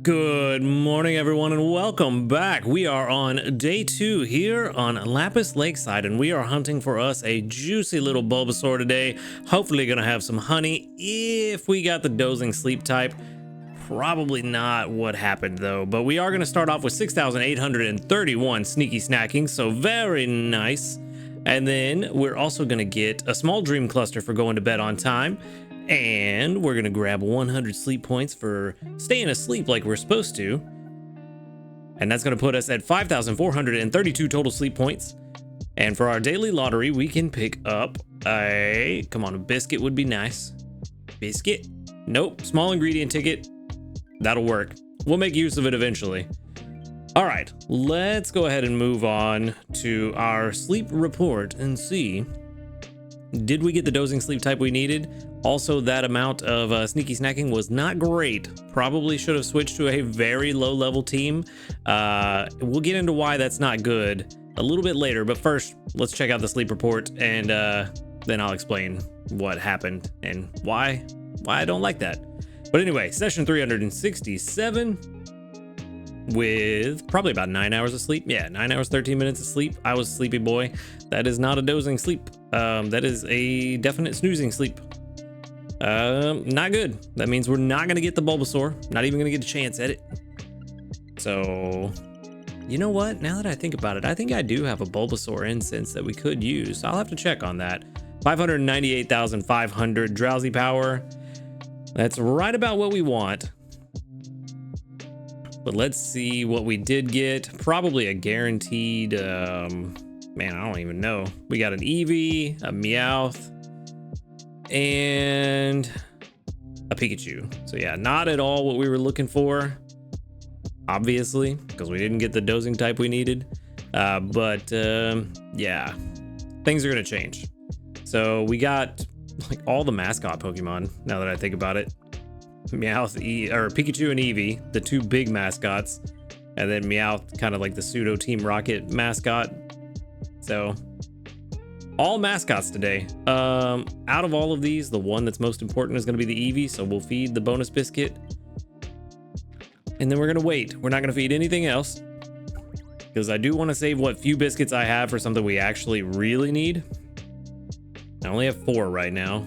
Good morning, everyone, and welcome back. We are on day 2 here on Lapis Lakeside, and we are hunting for us a juicy little Bulbasaur today. Hopefully gonna have some honey if we got the dozing sleep type. Probably not what happened though, but we are gonna start off with 6,831 sneaky snacking, so very nice. And then we're also gonna get a small dream cluster for going to bed on time. And we're gonna grab 100 sleep points for staying asleep like we're supposed to. And that's gonna put us at 5,432 total sleep points. And for our daily lottery, we can pick up a biscuit would be nice. Biscuit? Nope, small ingredient ticket. That'll work. We'll make use of it eventually. All right, let's go ahead and move on to our sleep report and see. Did we get the dozing sleep type we needed? Also, that amount of sneaky snacking was not great. Probably should have switched to a very low level team. We'll get into why that's not good a little bit later, but first let's check out the sleep report, and then I'll explain what happened and why I don't like that. But anyway, session 367 with probably about 9 hours of sleep. Yeah, 9 hours 13 minutes of sleep. I was a sleepy boy. That is not a dozing sleep. That is a definite snoozing sleep. Not good. That means we're not gonna get the Bulbasaur. Not even gonna get a chance at it. So, you know what? Now that I think about it, I think I do have a Bulbasaur incense that we could use. I'll have to check on that. 598,500 drowsy power. That's right about what we want. But let's see what we did get. Probably a guaranteed, man, I don't even know. We got an Eevee, a Meowth, and a Pikachu. So yeah, not at all what we were looking for, obviously, because we didn't get the dozing type we needed. Yeah, things are gonna change. So we got like all the mascot Pokemon, now that I think about it. Meowth, or Pikachu and Eevee, the two big mascots, and then Meowth, kind of like the pseudo Team Rocket mascot. So all mascots today. Out of all of these, the one that's most important is going to be the Eevee, so we'll feed the bonus biscuit, and then we're going to wait. We're not going to feed anything else, because I do want to save what few biscuits I have for something we actually really need. I only have 4 right now.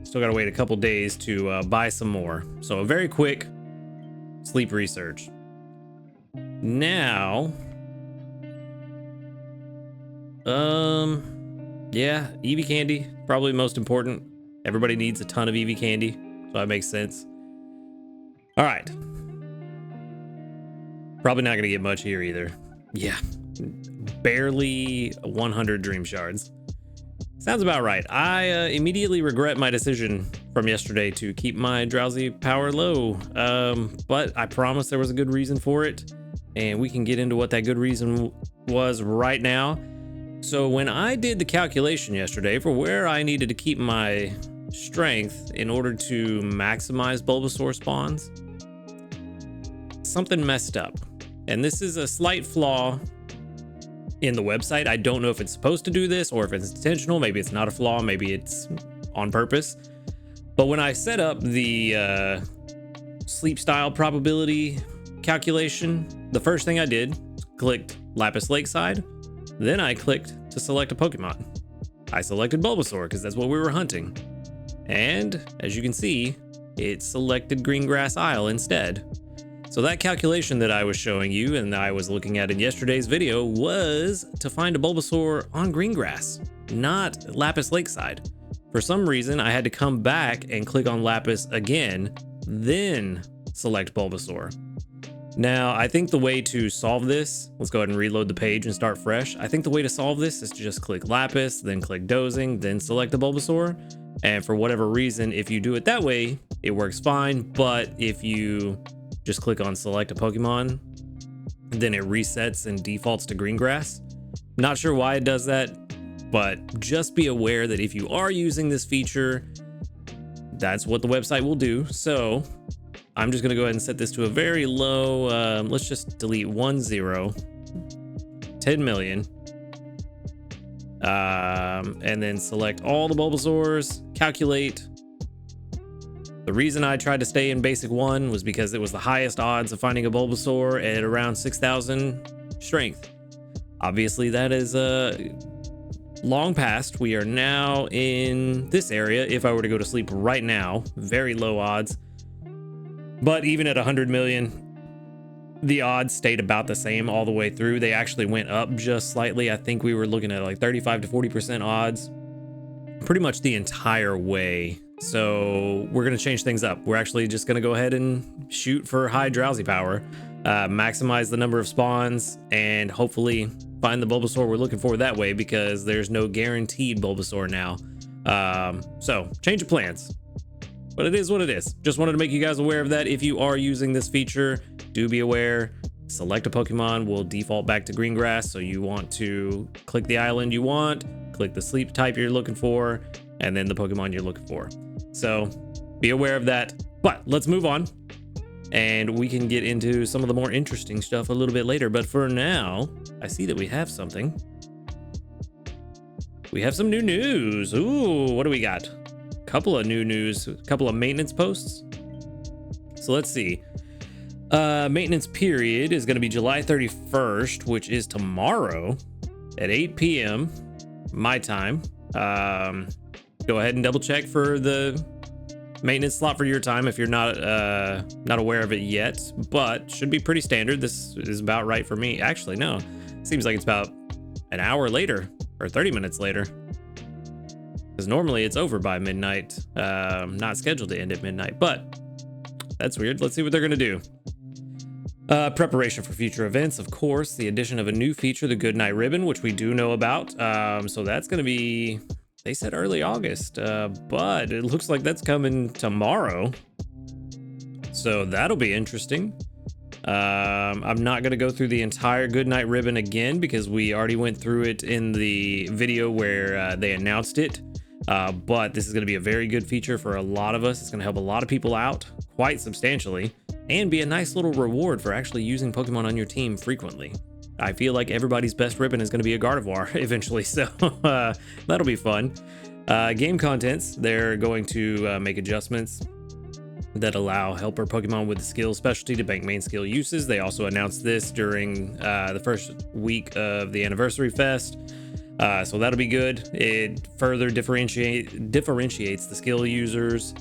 Still gotta wait a couple days to buy some more. So a very quick sleep research. Now, yeah, Eevee candy, probably most important. Everybody needs a ton of Eevee candy, so that makes sense. All right. Probably not gonna get much here either. Yeah, barely 100 dream shards. Sounds about right. I immediately regret my decision from yesterday to keep my drowsy power low, but I promise there was a good reason for it, and we can get into what that good reason was right now. So when I did the calculation yesterday for where I needed to keep my strength in order to maximize Bulbasaur spawns, something messed up. And this is a slight flaw in the website. I don't know if it's supposed to do this or if it's intentional. Maybe it's not a flaw, maybe it's on purpose. But when I set up the sleep style probability calculation, the first thing I did, clicked Lapis Lakeside, then I clicked to select a Pokemon. I selected Bulbasaur because that's what we were hunting. And as you can see, it selected Greengrass Isle instead. So that calculation that I was showing you and I was looking at in yesterday's video was to find a Bulbasaur on Greengrass, not Lapis Lakeside. For some reason, I had to come back and click on Lapis again, then select Bulbasaur. Now, I think the way to solve this, let's go ahead and reload the page and start fresh. I think the way to solve this is to just click Lapis, then click Dozing, then select the Bulbasaur. And for whatever reason, if you do it that way, it works fine. But if you just click on select a Pokemon, then it resets and defaults to Greengrass. Not sure why it does that, but just be aware that if you are using this feature, that's what the website will do. So I'm just gonna go ahead and set this to a very low, let's just delete 1 0, 10 million. And then select all the Bulbasaurs, calculate The reason I tried to stay in basic 1 was because it was the highest odds of finding a Bulbasaur at around 6,000 strength. Obviously, that is long past. We are now in this area. If I were to go to sleep right now, very low odds. But even at 100 million, the odds stayed about the same all the way through. They actually went up just slightly. I think we were looking at like 35 to 40% odds pretty much the entire way. So we're going to change things up. We're actually just going to go ahead and shoot for high drowsy power, maximize the number of spawns, and hopefully find the Bulbasaur we're looking for that way, because there's no guaranteed Bulbasaur now. So change of plans, but it is what it is. Just wanted to make you guys aware of that. If you are using this feature, do be aware. Select a Pokemon will default back to green grass. So you want to click the island you want, click the sleep type you're looking for, and then the Pokemon you're looking for. So be aware of that. But let's move on, and we can get into some of the more interesting stuff a little bit later. But for now, I see that we have something. We have some new news. Ooh, what do we got? Couple of new news, a couple of maintenance posts. So let's see. Maintenance period is going to be July 31st, which is tomorrow at 8 p.m. my time. Go ahead and double check for the maintenance slot for your time if you're not aware of it yet, but should be pretty standard. This is about right for me. Actually, no, seems like it's about an hour later or 30 minutes later, because normally it's over by midnight. Not scheduled to end at midnight, but that's weird. Let's see what they're gonna do. Preparation for future events, of course, the addition of a new feature, the Good Night Ribbon, which we do know about. So that's going to be, they said early August, but it looks like that's coming tomorrow. So that'll be interesting. I'm not going to go through the entire Good Night Ribbon again, because we already went through it in the video where they announced it. But this is going to be a very good feature for a lot of us. It's going to help a lot of people out quite substantially, and be a nice little reward for actually using Pokemon on your team frequently. I feel like everybody's best ribbon is going to be a Gardevoir eventually, so that'll be fun. Game contents, they're going to make adjustments that allow helper Pokemon with the skill specialty to bank main skill uses. They also announced this during the first week of the Anniversary Fest. So that'll be good. It further differentiates the skill users,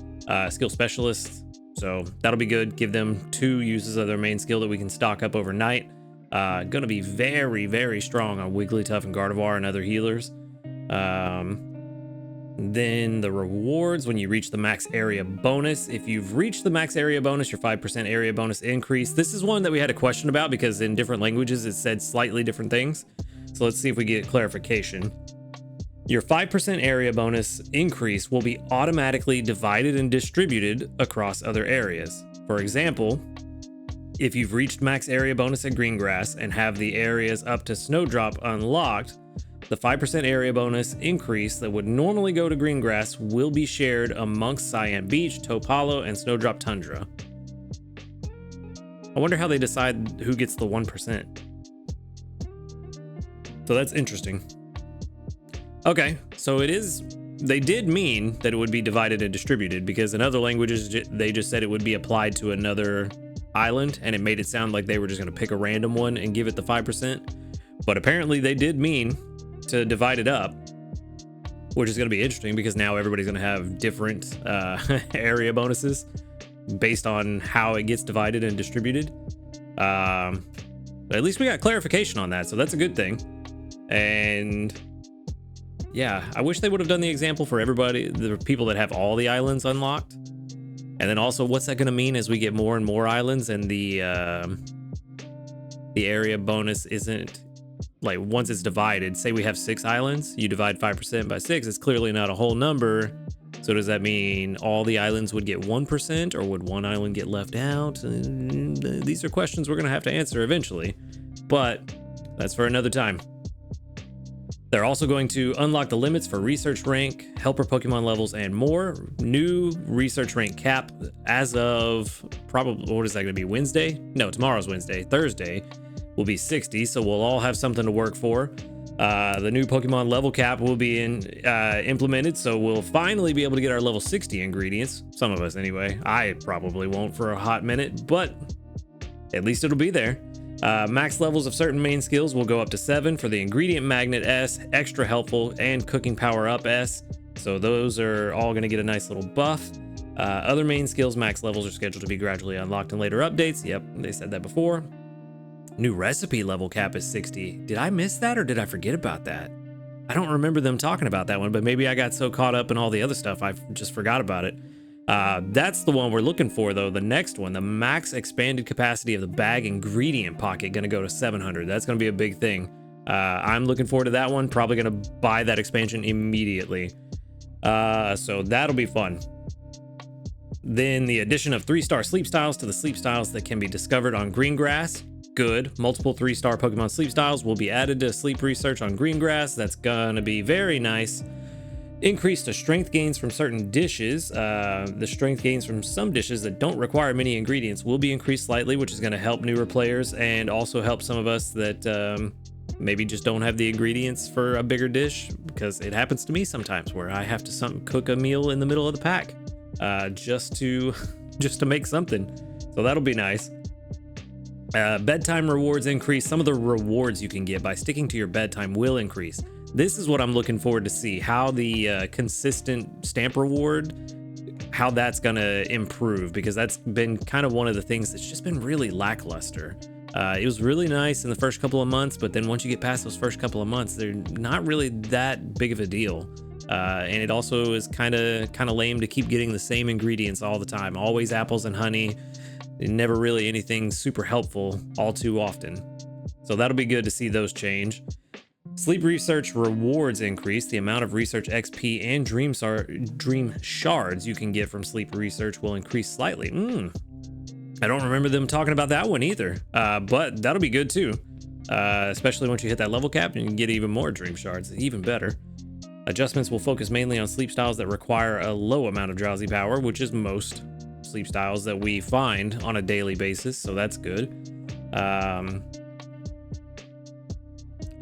skill specialists. So that'll be good. Give them 2 uses of their main skill that we can stock up overnight. Gonna be very, very strong on Wigglytuff and Gardevoir and other healers. Then the rewards, when you reach the max area bonus. If you've reached the max area bonus, your 5% area bonus increase. This is one that we had a question about, because in different languages it said slightly different things. So let's see if we get clarification. Your 5% area bonus increase will be automatically divided and distributed across other areas. For example, if you've reached max area bonus at Greengrass and have the areas up to Snowdrop unlocked, the 5% area bonus increase that would normally go to Greengrass will be shared amongst Cyan Beach, Taupe Hollow, and Snowdrop Tundra. I wonder how they decide who gets the 1%. So that's interesting. Okay, so they did mean that it would be divided and distributed, because in other languages they just said it would be applied to another island, and it made it sound like they were just going to pick a random one and give it the 5%. But apparently they did mean to divide it up, which is going to be interesting, because now everybody's going to have different area bonuses based on how it gets divided and distributed. But at least we got clarification on that, so that's a good thing. And yeah, I wish they would have done the example for everybody, the people that have all the islands unlocked. And then also, what's that going to mean as we get more and more islands, and the area bonus isn't, like, once it's divided, say we have 6 islands, you divide 5% by 6, it's clearly not a whole number. So does that mean all the islands would get 1%, or would one island get left out? These are questions we're going to have to answer eventually, but that's for another time. They're also going to unlock the limits for research rank, helper Pokemon levels, and more. New research rank cap as of probably, what is that going to be, Wednesday? No, tomorrow's Wednesday. Thursday will be 60, so we'll all have something to work for. The new Pokemon level cap will be implemented, so we'll finally be able to get our level 60 ingredients. Some of us anyway. I probably won't for a hot minute, but at least it'll be there. Max levels of certain main skills will go up to 7 for the ingredient magnet S, extra helpful, and cooking power up S. So those are all going to get a nice little buff. Other main skills max levels are scheduled to be gradually unlocked in later updates. Yep, they said that before. New recipe level cap is 60. Did I miss that or did I forget about that? I don't remember them talking about that one, but maybe I got so caught up in all the other stuff I just forgot about it. That's the one we're looking for though. The next one, the max expanded capacity of the bag ingredient pocket, gonna go to 700. That's gonna be a big thing. I'm looking forward to that one. Probably gonna buy that expansion immediately. So that'll be fun. Then the addition of 3-star sleep styles to the sleep styles that can be discovered on Greengrass. Good. Multiple 3-star Pokemon sleep styles will be added to sleep research on Greengrass. That's gonna be very nice. Increase to strength gains from certain dishes. The strength gains from some dishes that don't require many ingredients will be increased slightly, which is going to help newer players and also help some of us that maybe just don't have the ingredients for a bigger dish, because it happens to me sometimes where I have to cook a meal in the middle of the pack just to make something. So that'll be nice. Bedtime rewards increase. Some of the rewards you can get by sticking to your bedtime will increase. This is what I'm looking forward to see, how the consistent stamp reward, how that's going to improve, because that's been kind of one of the things that's just been really lackluster. It was really nice in the first couple of months, but then once you get past those first couple of months, they're not really that big of a deal. And it also is kind of lame to keep getting the same ingredients all the time. Always apples and honey. Never really anything super helpful all too often. So that'll be good to see those change. Sleep research rewards increase. The amount of research XP and dream shards you can get from sleep research will increase slightly. I don't remember them talking about that one either, but that'll be good too. Especially once you hit that level cap and you can get even more dream shards, even better. Adjustments will focus mainly on sleep styles that require a low amount of drowsy power, which is most sleep styles that we find on a daily basis, so that's good.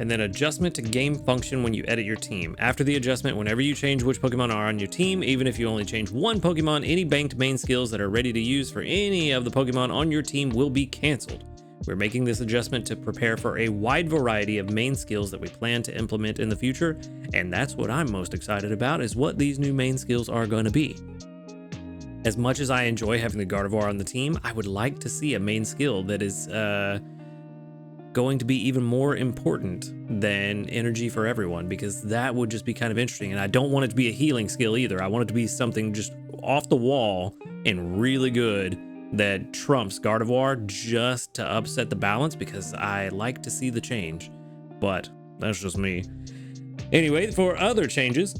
And then adjustment to game function when you edit your team. After the adjustment, whenever you change which Pokemon are on your team, even if you only change one Pokemon, any banked main skills that are ready to use for any of the Pokemon on your team will be canceled. We're making this adjustment to prepare for a wide variety of main skills that we plan to implement in the future, and that's what I'm most excited about, is what these new main skills are going to be. As much as I enjoy having the Gardevoir on the team, I would like to see a main skill that is going to be even more important than energy for everyone, because that would just be kind of interesting. And I don't want it to be a healing skill either. I want it to be something just off the wall and really good that trumps Gardevoir, just to upset the balance, because I like to see the change. But that's just me. Anyway, for other changes,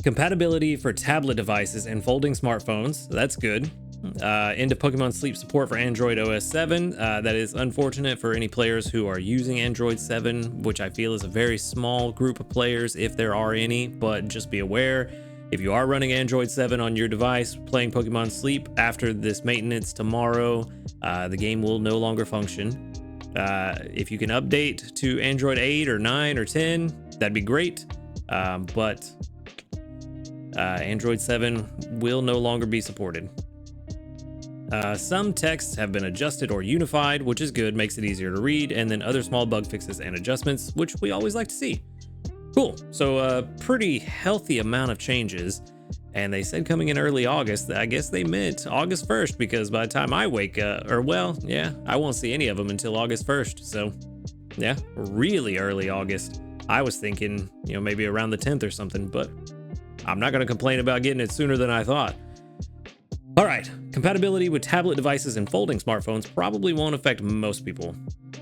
compatibility for tablet devices and folding smartphones. That's good. Into Pokemon Sleep support for Android OS 7. That is unfortunate for any players who are using Android 7, which I feel is a very small group of players, if there are any, but just be aware, if you are running Android 7 on your device playing Pokemon Sleep, after this maintenance tomorrow, the game will no longer function. If you can update to Android 8 or 9 or 10, that'd be great, but Android 7 will no longer be supported. Some texts have been adjusted or unified, which is good, makes it easier to read, and then other small bug fixes and adjustments, which we always like to see. Cool. So a pretty healthy amount of changes, and they said coming in early August. I guess they meant August 1st, because by the time I wake up, or well, yeah, I won't see any of them until August 1st. So yeah, really early August. I was thinking, maybe around the 10th or something, but I'm not going to complain about getting it sooner than I thought. All right, compatibility with tablet devices and folding smartphones probably won't affect most people.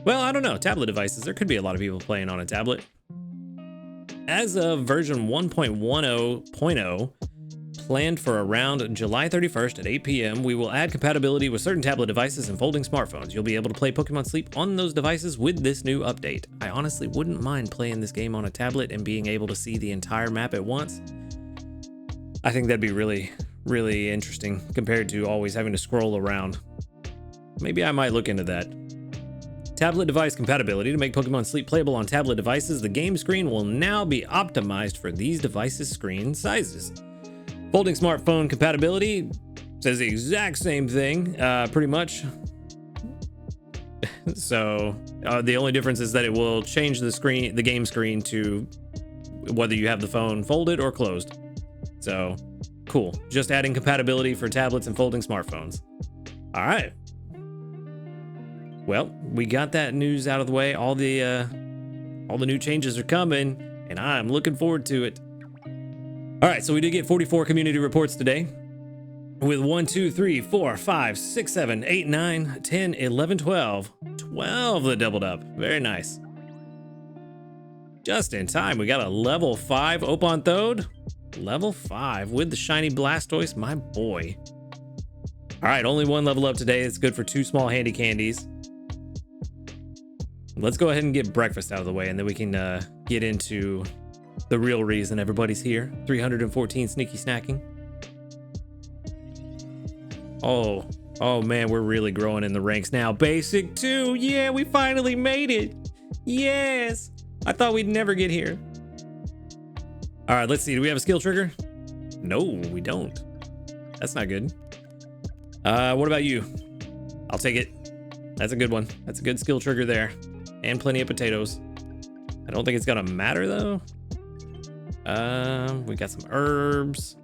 Well, I don't know, tablet devices, there could be a lot of people playing on a tablet. As of version 1.10.0, planned for around July 31st at 8 p.m., we will add compatibility with certain tablet devices and folding smartphones. You'll be able to play Pokemon Sleep on those devices with this new update. I honestly wouldn't mind playing this game on a tablet and being able to see the entire map at once. I think that'd be really, really interesting compared to always having to scroll around. Maybe I might look into that. Tablet device compatibility. To make Pokemon Sleep playable on tablet devices, the game screen will now be optimized for these devices' screen sizes. Folding smartphone compatibility says the exact same thing, pretty much. So the only difference is that it will change the game screen to whether you have the phone folded or closed. So cool. Just adding compatibility for tablets and folding smartphones. All right. Well, we got that news out of the way. All the new changes are coming, and I'm looking forward to it. All right, so we did get 44 community reports today, with 1, 2, 3, 4, 5, 6, 7, 8, 9, 10, 11, 12. 12 that doubled up. Very nice. Just in time. We got a level 5 Opanthode. Level 5 with the shiny Blastoise, my boy. All right, only one level up today. It's good for 2 small handy candies. Let's go ahead and get breakfast out of the way, and then we can get into the real reason everybody's here. 314 sneaky snacking. Oh man, we're really growing in the ranks now. Basic 2, yeah, we finally made it. Yes, I thought we'd never get here. All right, let's see. Do we have a skill trigger? No, we don't. That's not good. What about you? I'll take it. That's a good one. That's a good skill trigger there. And plenty of potatoes. I don't think it's gonna matter though. We got some herbs.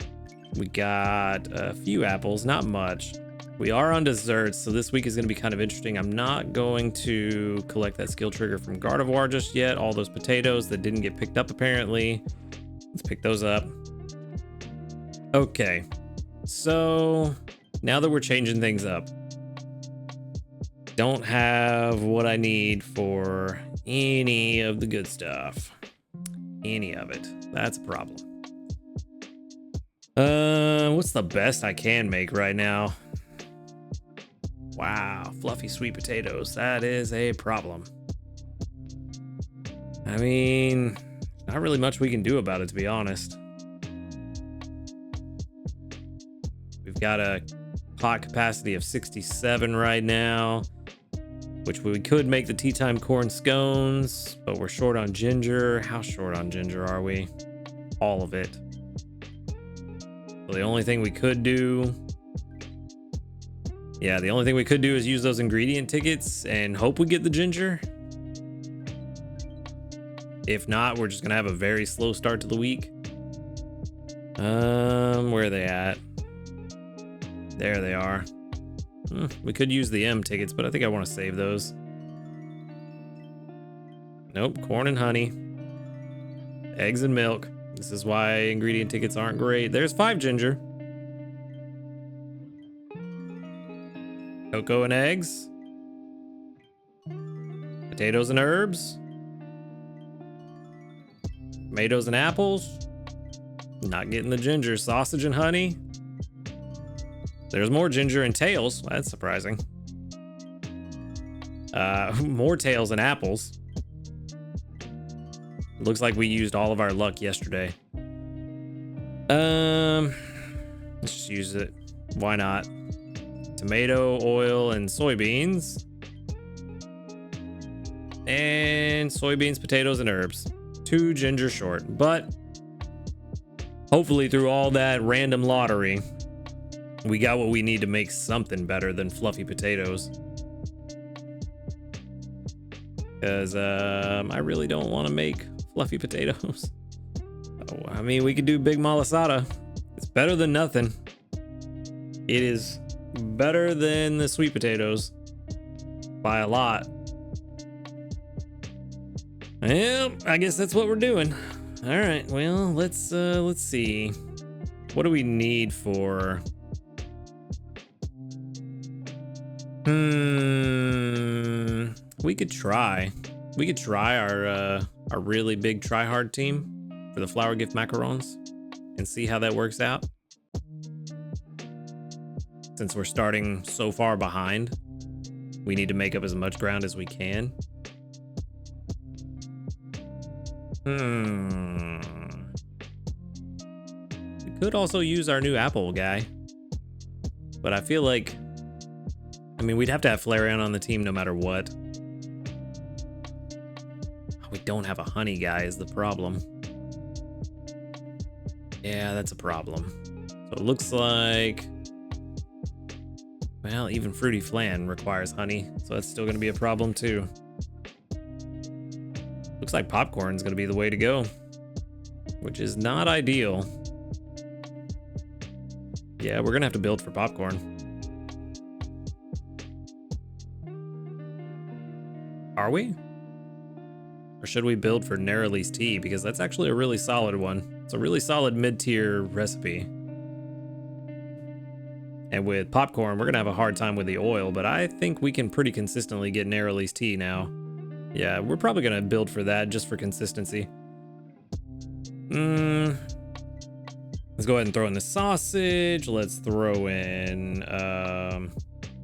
We got a few apples, not much. We are on desserts, so this week is gonna be kind of interesting. I'm not going to collect that skill trigger from Gardevoir just yet. All those potatoes that didn't get picked up apparently. Let's pick those up. Okay, so now that we're changing things up, don't have what I need for any of the good stuff. Any of it. That's a problem. What's the best I can make right now? Wow, fluffy sweet potatoes. That is a problem. I mean, not really much we can do about it, to be honest. We've got a pot capacity of 67 right now, which we could make the tea time corn scones, but we're short on ginger. How short on ginger are we? All of it. So the only thing we could do, yeah, the only thing we could do is use those ingredient tickets and hope we get the ginger. If not, we're just gonna have a very slow start to the week. Where are they at? There they are. We could use the M tickets, but I think I want to save those. Nope, corn and honey. Eggs and milk. This is why ingredient tickets aren't great. There's 5 ginger. Cocoa and eggs. Potatoes and herbs. Tomatoes and apples. Not getting the ginger. Sausage and honey. There's more ginger and tails. That's surprising. More tails and apples. Looks like we used all of our luck yesterday. Let's just use it. Why not? Tomato, oil, and soybeans. And soybeans, potatoes, and herbs. 2 ginger short. But hopefully through all that random lottery, we got what we need to make something better than fluffy potatoes. Because I really don't want to make fluffy potatoes. Oh, I mean, we could do big malasada. It's better than nothing. It is better than the sweet potatoes by a lot. Well, I guess that's what we're doing. All right, well, let's see. What do we need for... We could try. We could try our really big try-hard team for the flower gift macarons and see how that works out. Since we're starting so far behind, we need to make up as much ground as we can. We could also use our new apple guy, but I feel like, I mean, we'd have to have Flareon on the team no matter what. We don't have a honey guy is the problem. Yeah, that's a problem. So it looks like, well, even fruity flan requires honey, so that's still going to be a problem too. Looks like popcorn's going to be the way to go, which is not ideal. Yeah, we're going to have to build for popcorn. Are we? Or should we build for Neryl's tea? Because that's actually a really solid one. It's a really solid mid-tier recipe. And with popcorn, we're going to have a hard time with the oil, but I think we can pretty consistently get Neryl's tea now. Yeah, we're probably going to build for that just for consistency. Let's go ahead and throw in the sausage. Let's throw in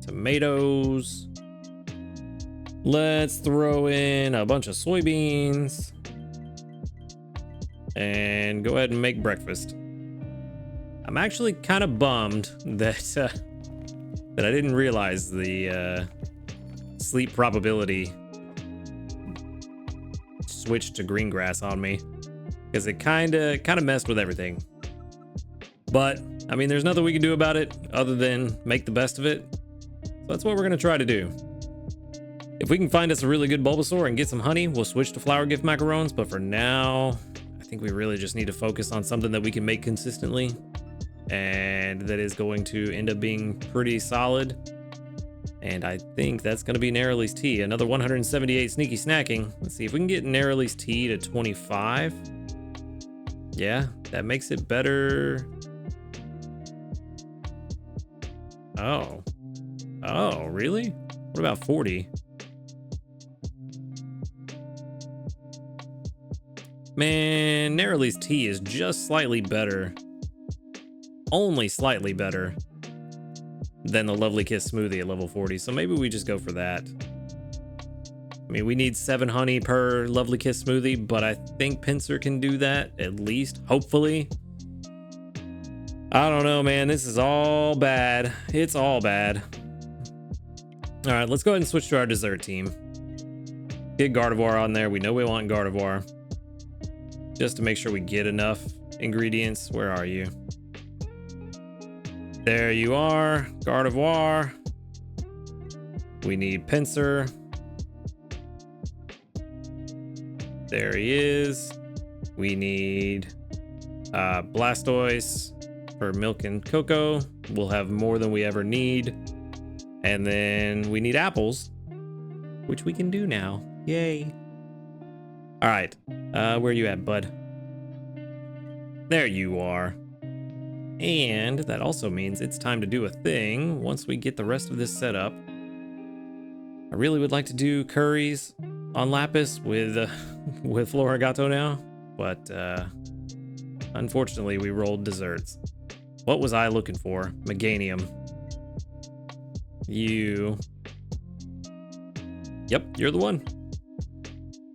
tomatoes. Let's throw in a bunch of soybeans. And go ahead and make breakfast. I'm actually kind of bummed that that I didn't realize the sleep probability switched to green grass on me, because it kind of messed with everything. But I mean, there's nothing we can do about it other than make the best of it. So that's what we're gonna try to do. If we can find us a really good Bulbasaur and get some honey, we'll switch to flower gift macarons. But for now, I think we really just need to focus on something that we can make consistently, and that is going to end up being pretty solid. And I think that's going to be Neryl's tea. Another 178 sneaky snacking. Let's see if we can get Neryl's tea to 25. Yeah, that makes it better. Oh, really? What about 40? Man, Neryl's tea is just slightly better. Only slightly better than the Lovely Kiss smoothie at level 40. So maybe we just go for that. I mean, we need 7 honey per Lovely Kiss smoothie, but I think Pinsir can do that at least, hopefully. I don't know, man. This is all bad. It's all bad. All right, let's go ahead and switch to our dessert team. Get Gardevoir on there. We know we want Gardevoir. Just to make sure we get enough ingredients. Where are you? There you are, Gardevoir. We need Pinsir. There he is. We need Blastoise for milk and cocoa. We'll have more than we ever need. And then we need apples, which we can do now. Yay. All right, where are you at, bud? There you are. And that also means it's time to do a thing once we get the rest of this set up. I really would like to do curries on Lapis with Florigato now, but unfortunately we rolled desserts. What was I looking for? Meganium. You. Yep, you're the one.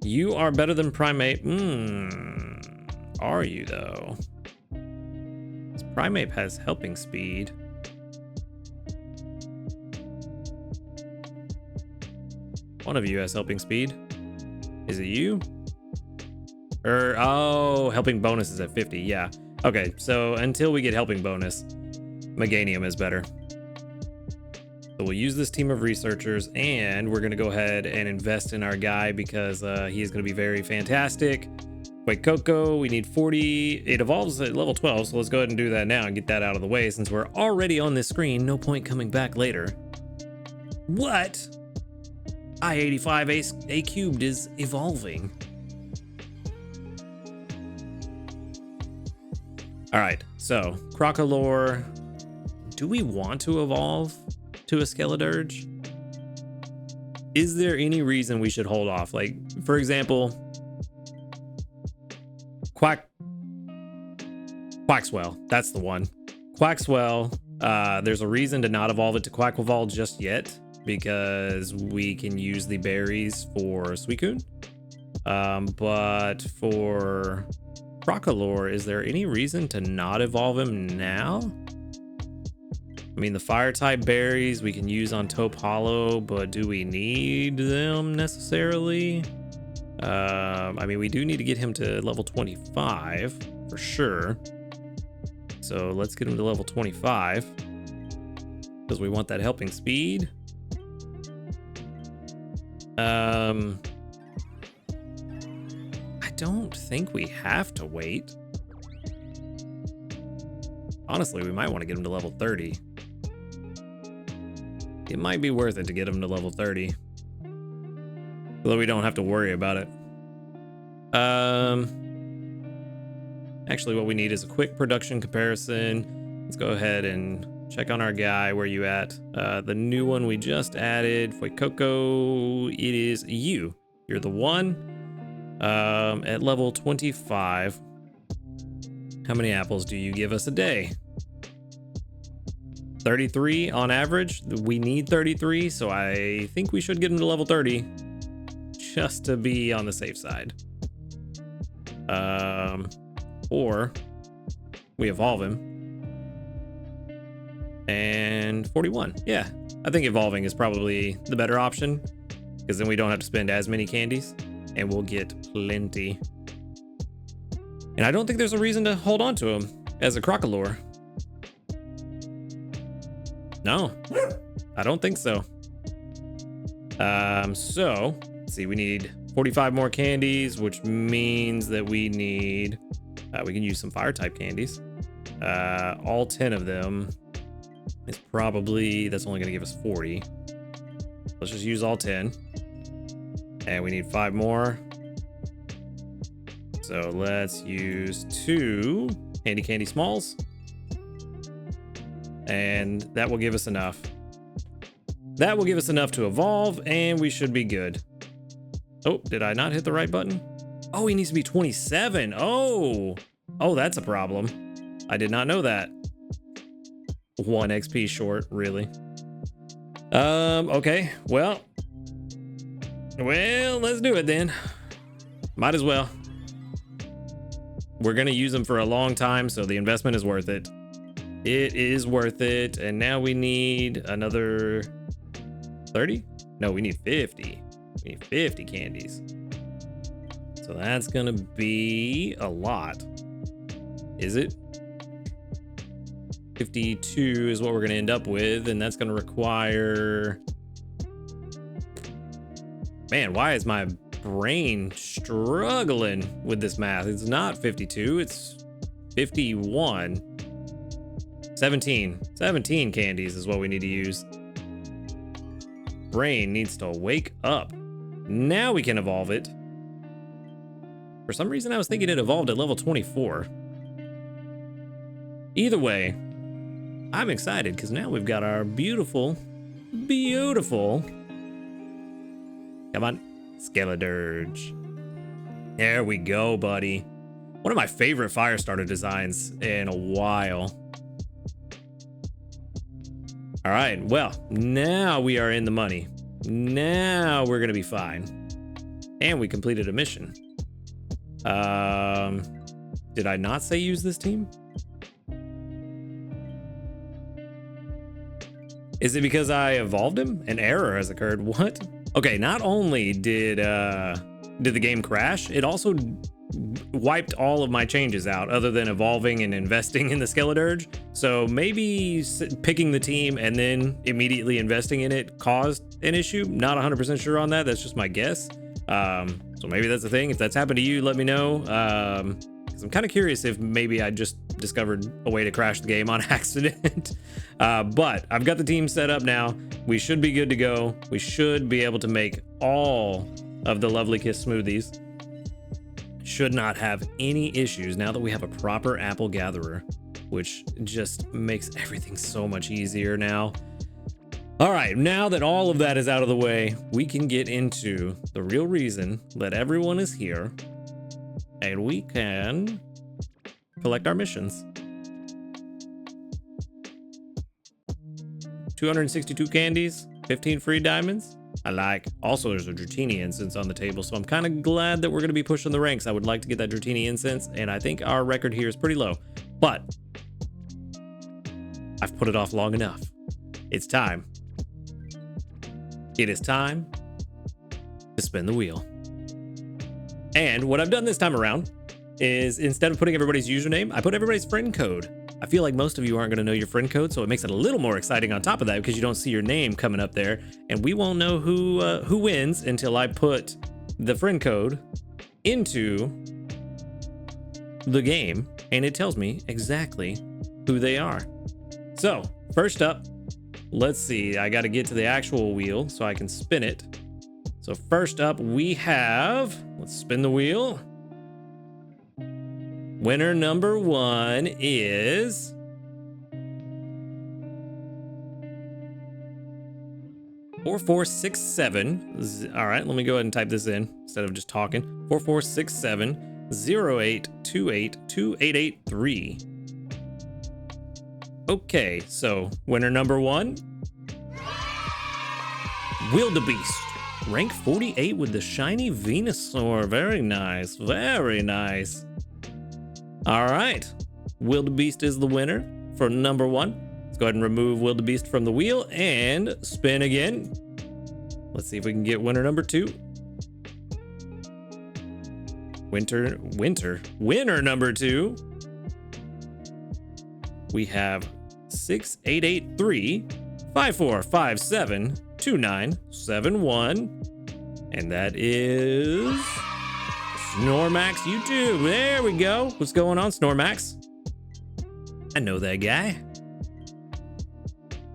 You are better than Primate. Are you though? This Primate has helping speed. One of you has helping speed. Is it you? Oh, helping bonus is at 50. Yeah. Okay, so until we get helping bonus, Meganium is better. So we'll use this team of researchers, and we're going to go ahead and invest in our guy because he is going to be very fantastic. Wait, Coco, we need 40. It evolves at level 12, so let's go ahead and do that now and get that out of the way since we're already on this screen. No point coming back later. What? I-85 A cubed is evolving. All right, so Crocolore. Do we want to evolve to a Skeledirge? Is there any reason we should hold off? Like, for example, Quaxwell, that's the one. Quaxwell, there's a reason to not evolve it to Quaquaval just yet because we can use the berries for Suicune. But for Crocolore, is there any reason to not evolve him now? I mean, the fire type berries we can use on Taupe Hollow, but do we need them necessarily? I mean, we do need to get him to level 25 for sure. So let's get him to level 25 because we want that helping speed. I don't think we have to wait. Honestly, we might want to get him to level 30. It might be worth it to get him to level 30. Although we don't have to worry about it. Actually, what we need is a quick production comparison. Let's go ahead and check on our guy. Where you at? The new one we just added, Foikoko. It is you. You're the one. At level 25. How many apples do you give us a day? 33 on average. We need 33, so I think we should get him to level 30 just to be on the safe side. Or we evolve him. And 41. Yeah, I think evolving is probably the better option because then we don't have to spend as many candies and we'll get plenty. And I don't think there's a reason to hold on to him as a Crocolore. No, I don't think so. So let's see, we need 45 more candies, which means that we need, we can use some fire type candies. All 10 of them is probably, that's only gonna give us 40. Let's just use all 10. And we need 5 more. So let's use 2 Handy Candy Smalls. And that will give us enough. That will give us enough to evolve, and we should be good. Oh, did I not hit the right button? Oh, he needs to be 27. Oh, that's a problem. I did not know that. 1 XP short, really. Okay, well, let's do it then. Might as well. We're gonna use them for a long time, so the investment is worth it. It is worth it. And now we need another 30? No, we need 50. We need 50 candies. So that's gonna be a lot. Is it? 52 is what we're gonna end up with, and that's gonna require... Man, why is my brain struggling with this math? It's not 52, it's 51. 17 candies is what we need to use. Brain needs to wake up. Now we can evolve it. For some reason, I was thinking it evolved at level 24. Either way, I'm excited because now we've got our beautiful, come on, Skele Dirge. There we go, buddy. One of my favorite fire starter designs in a while. All right, well, now we are in the money. Now we're gonna be fine. And we completed a mission. Did I not say use this team? Is it because I evolved him? An error has occurred. What? Okay, not only did the game crash, it also wiped all of my changes out other than evolving and investing in the Skele Dirge. So maybe picking the team and then immediately investing in it caused an issue. Not 100% sure on that. That's just my guess. So maybe that's the thing. If that's happened to you, let me know. Because I'm kind of curious if maybe I just discovered a way to crash the game on accident. But I've got the team set up now. We should be good to go. We should be able to make all of the Lovely Kiss smoothies. Should not have any issues now that we have a proper apple gatherer, which just makes everything so much easier now. All right, now that all of that is out of the way, we can get into the real reason that everyone is here, and we can collect our missions. 262 candies, 15 free diamonds. I like. Also, there's a Dratini incense on the table, so I'm kind of glad that we're going to be pushing the ranks. I would like to get that Dratini incense, and I think our record here is pretty low, but I've put it off long enough. It's time. It is time to spin the wheel. And what I've done this time around is instead of putting everybody's username, I put everybody's friend code. I feel like most of you aren't going to know your friend code, so it makes it a little more exciting on top of that because you don't see your name coming up there, and we won't know who wins until I put the friend code into the game, and it tells me exactly who they are. So first up, let's see. I got to get to the actual wheel so I can spin it. So first up, we have. Let's spin the wheel. Winner number 1 is 4467. All right, let me go ahead and type this in instead of just talking. 4467 0828 2883. Okay, so winner number 1, Wildebeest. Rank 48 with the shiny Venusaur. Very nice, very nice. All right, Wildebeest is the winner for number 1. Let's go ahead and remove Wildebeest from the wheel and spin again. Let's see if we can get winner number 2. Winner number 2. We have 6883 5457 2971, and that is Snormax YouTube. There we go. What's going on, Snormax? I know that guy.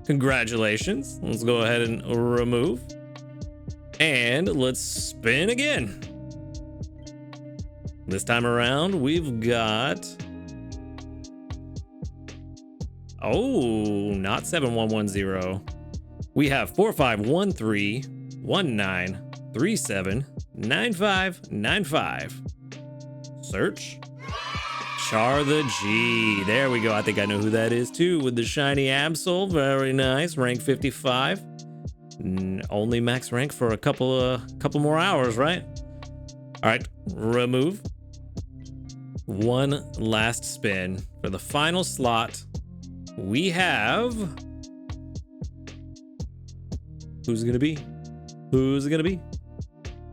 Congratulations. Let's go ahead and remove. And let's spin again. This time around, we've got... Oh, not 7110. We have 4513 1937 9595. Search. Char the G. There we go. I think I know who that is too, with the shiny Absol. Very nice. Rank 55. Only max rank for a couple more hours, right? All right. Remove. One last spin for the final slot. We have. Who's it gonna be? Who's it gonna be?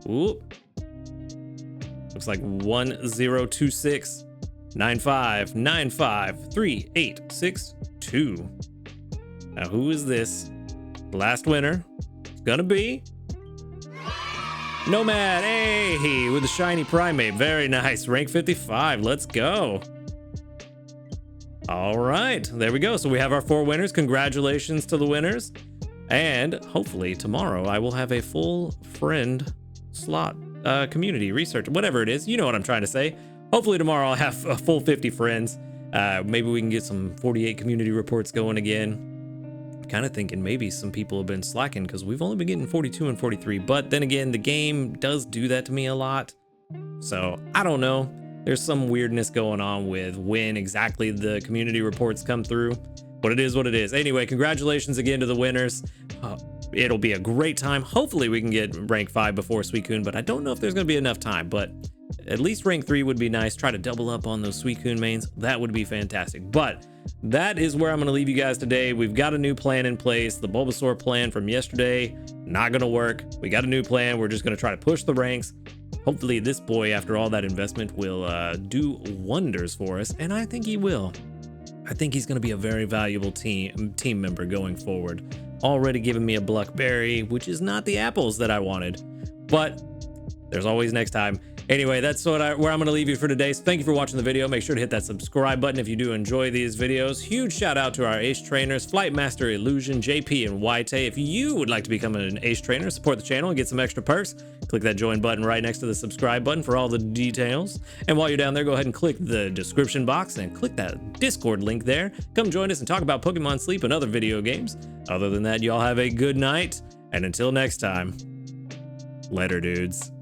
Ooh. Looks like 1026 9595 3862. Now who is this? Last winner. It's gonna be Nomad. Hey, with the shiny Primate. Very nice. Rank 55. Let's go. All right, there we go. So we have our 4 winners. Congratulations to the winners. And hopefully tomorrow I will have a full friend slot, community research, whatever it is. You know what I'm trying to say. Hopefully tomorrow I'll have a full 50 friends. Maybe we can get some 48 community reports going again. Kind of thinking maybe some people have been slacking because we've only been getting 42 and 43. But then again, the game does do that to me a lot. So I don't know. There's some weirdness going on with when exactly the community reports come through. But it is what it is. Anyway, congratulations again to the winners. It'll be a great time. Hopefully we can get rank 5 before Suicune, but I don't know if there's going to be enough time. But at least rank 3 would be nice. Try to double up on those Suicune mains. That would be fantastic. But that is where I'm going to leave you guys today. We've got a new plan in place. The Bulbasaur plan from yesterday, not going to work. We got a new plan. We're just going to try to push the ranks. Hopefully this boy, after all that investment, will do wonders for us. And I think he will. I think he's going to be a very valuable team member going forward. Already giving me a Bluckberry, which is not the apples that I wanted. But there's always next time. Anyway, that's where I'm going to leave you for today. So thank you for watching the video. Make sure to hit that subscribe button if you do enjoy these videos. Huge shout out to our ace trainers, Flight Master Illusion, JP, and Waite. If you would like to become an ace trainer, support the channel and get some extra perks, click that join button right next to the subscribe button for all the details. And while you're down there, go ahead and click the description box and click that Discord link there. Come join us and talk about Pokemon Sleep and other video games. Other than that, y'all have a good night. And until next time, later, dudes.